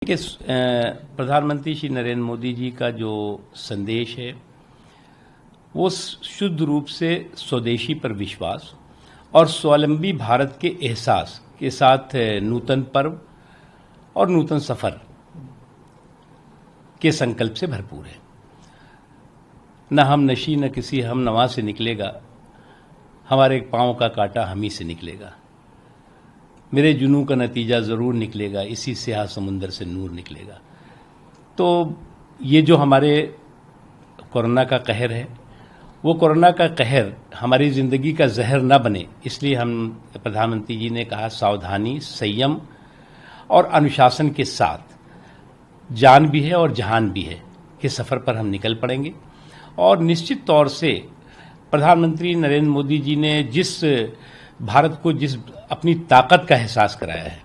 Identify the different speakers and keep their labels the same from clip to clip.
Speaker 1: कि प्रधानमंत्री श्री नरेंद्र मोदी जी का जो संदेश है वो शुद्ध रूप से स्वदेशी पर विश्वास और स्वावलंबी भारत के एहसास के साथ नूतन पर्व और नूतन सफर के संकल्प से भरपूर है। न हम नशी न किसी हम नवा से निकलेगा, हमारे पांव का कांटा हम ही से निकलेगा, मेरे जुनून का नतीजा ज़रूर निकलेगा, इसी स्याह समुंदर से नूर निकलेगा। तो ये जो हमारे कोरोना का कहर है, वो कोरोना का कहर हमारी ज़िंदगी का जहर न बने, इसलिए हम प्रधानमंत्री जी ने कहा सावधानी, संयम और अनुशासन के साथ जान भी है और जहान भी है कि सफ़र पर हम निकल पड़ेंगे। और निश्चित तौर से प्रधानमंत्री नरेंद्र मोदी जी ने जिस भारत को जिस अपनी ताकत का एहसास कराया है,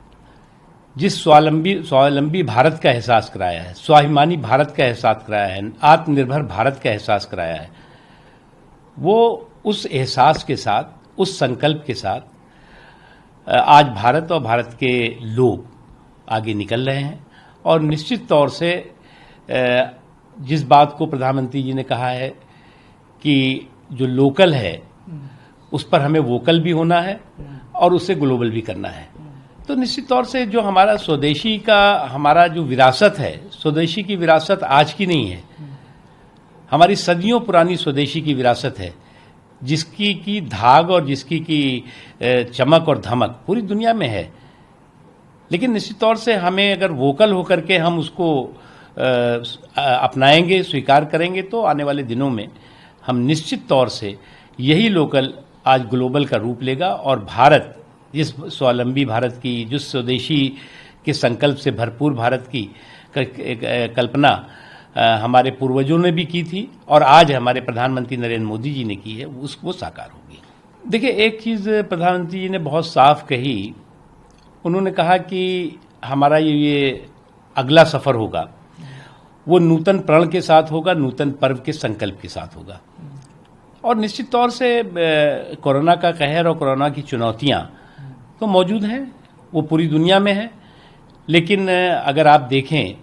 Speaker 1: जिस स्वावलंबी भारत का एहसास कराया है, स्वाभिमानी भारत का एहसास कराया है, आत्मनिर्भर भारत का एहसास कराया है, वो उस एहसास के साथ, उस संकल्प के साथ आज भारत और भारत के लोग आगे निकल रहे हैं। और निश्चित तौर से जिस बात को प्रधानमंत्री जी ने कहा है कि जो लोकल है उस पर हमें वोकल भी होना है और उसे ग्लोबल भी करना है। तो निश्चित तौर से जो हमारा स्वदेशी का हमारा जो विरासत है, स्वदेशी की विरासत आज की नहीं है, हमारी सदियों पुरानी स्वदेशी की विरासत है, जिसकी की धाग और जिसकी की चमक और धमक पूरी दुनिया में है। लेकिन निश्चित तौर से हमें अगर वोकल होकर के हम उसको अपनाएंगे, स्वीकार करेंगे, तो आने वाले दिनों में हम निश्चित तौर से यही लोकल आज ग्लोबल का रूप लेगा। और भारत, जिस स्वावलंबी भारत की, जिस स्वदेशी के संकल्प से भरपूर भारत की कल्पना हमारे पूर्वजों ने भी की थी और आज हमारे प्रधानमंत्री नरेंद्र मोदी जी ने की है, वो साकार होगी। देखिए, एक चीज़ प्रधानमंत्री जी ने बहुत साफ कही, उन्होंने कहा कि हमारा ये अगला सफ़र होगा वो नूतन प्रण के साथ होगा, नूतन पर्व के संकल्प के साथ होगा। और निश्चित तौर से कोरोना का कहर और कोरोना की चुनौतियां तो मौजूद हैं, वो पूरी दुनिया में है। लेकिन अगर आप देखें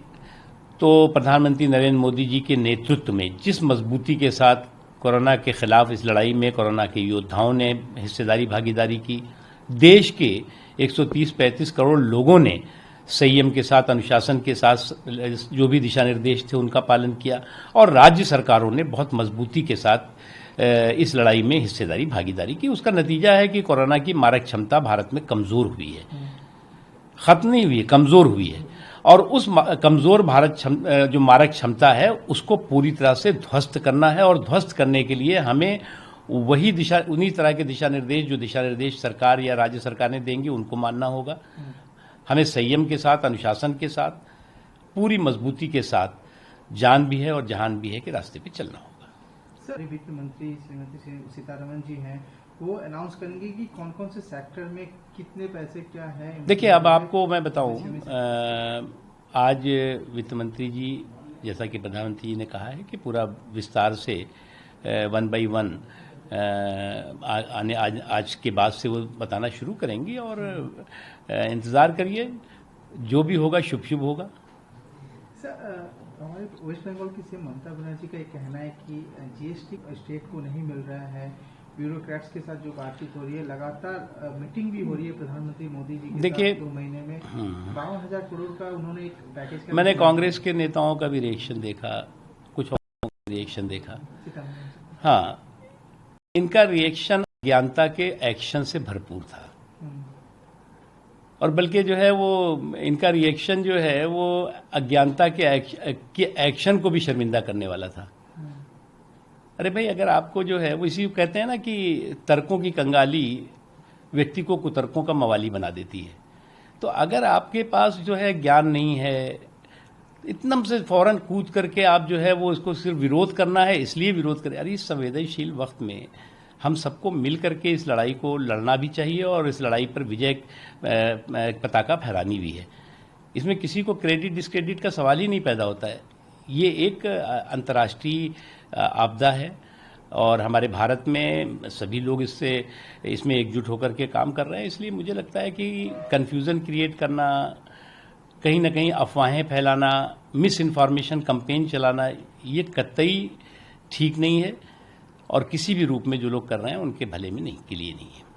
Speaker 1: तो प्रधानमंत्री नरेंद्र मोदी जी के नेतृत्व में जिस मजबूती के साथ कोरोना के खिलाफ इस लड़ाई में कोरोना के योद्धाओं ने हिस्सेदारी भागीदारी की, देश के 130-135 करोड़ लोगों ने संयम के साथ, अनुशासन के साथ जो भी दिशा निर्देश थे उनका पालन किया, और राज्य सरकारों ने बहुत मजबूती के साथ इस लड़ाई में हिस्सेदारी भागीदारी की। उसका नतीजा है कि कोरोना की मारक क्षमता भारत में कमज़ोर हुई है, ख़त्म नहीं हुई है, कमज़ोर हुई है। और उस कमज़ोर जो मारक क्षमता है उसको पूरी तरह से ध्वस्त करना है। और ध्वस्त करने के लिए हमें उन्हीं तरह के दिशा निर्देश सरकार या राज्य सरकार ने देंगी, उनको मानना होगा। हमें संयम के साथ, अनुशासन के साथ, पूरी मजबूती के साथ जान भी है और जहान भी है के रास्ते पे चलना होगा।
Speaker 2: सर, वित्त मंत्री श्रीमती सीतारमण जी हैं, वो अनाउंस करेंगे कि कौन कौन से सेक्टर में कितने पैसे क्या है।
Speaker 1: देखिए, अब आपको मैं बताऊं, आज वित्त मंत्री जी, जैसा कि प्रधानमंत्री जी ने कहा है कि पूरा विस्तार से 1 by 1 आज के बाद से वो बताना शुरू करेंगी। और इंतज़ार करिए, जो भी होगा शुभ शुभ होगा।
Speaker 2: सर, हमारे वेस्ट बंगाल की सीएम ममता बनर्जी का ये कहना है कि जीएसटी स्टेट को नहीं मिल रहा है, ब्यूरोक्रेट्स के साथ जो बातचीत हो रही है, लगातार मीटिंग भी हो रही है प्रधानमंत्री मोदी जी के साथ 2 महीने में 52,000 करोड़ का उन्होंने एक पैकेज का।
Speaker 1: मैंने कांग्रेस के नेताओं का भी रिएक्शन देखा, कुछ और रिएक्शन देखा। हाँ, इनका रिएक्शन अज्ञानता के एक्शन से भरपूर था, और बल्कि जो है वो इनका रिएक्शन जो है वो अज्ञानता के एक्शन को भी शर्मिंदा करने वाला था। अरे भाई, अगर आपको जो है वो इसी कहते हैं ना कि तर्कों की कंगाली व्यक्ति को कुतर्कों का मवाली बना देती है। तो अगर आपके पास जो है ज्ञान नहीं है, इतना से फौरन कूद करके आप जो है वो इसको सिर्फ विरोध करना है इसलिए विरोध करें। अरे, इस संवेदनशील वक्त में हम सबको मिल करके इस लड़ाई को लड़ना भी चाहिए और इस लड़ाई पर विजय पताका फहरानी भी है। इसमें किसी को क्रेडिट डिस्क्रेडिट का सवाल ही नहीं पैदा होता है। ये एक अंतर्राष्ट्रीय आपदा है और हमारे भारत में सभी लोग इसमें एकजुट होकर के काम कर रहे हैं। इसलिए मुझे लगता है कि कन्फ्यूज़न क्रिएट करना कहीं ना कहीं अफवाहें फैलाना, मिस इन्फॉर्मेशन कैंपेन चलाना, ये कतई ठीक नहीं है और किसी भी रूप में जो लोग कर रहे हैं उनके भले में नहीं, के लिए नहीं है।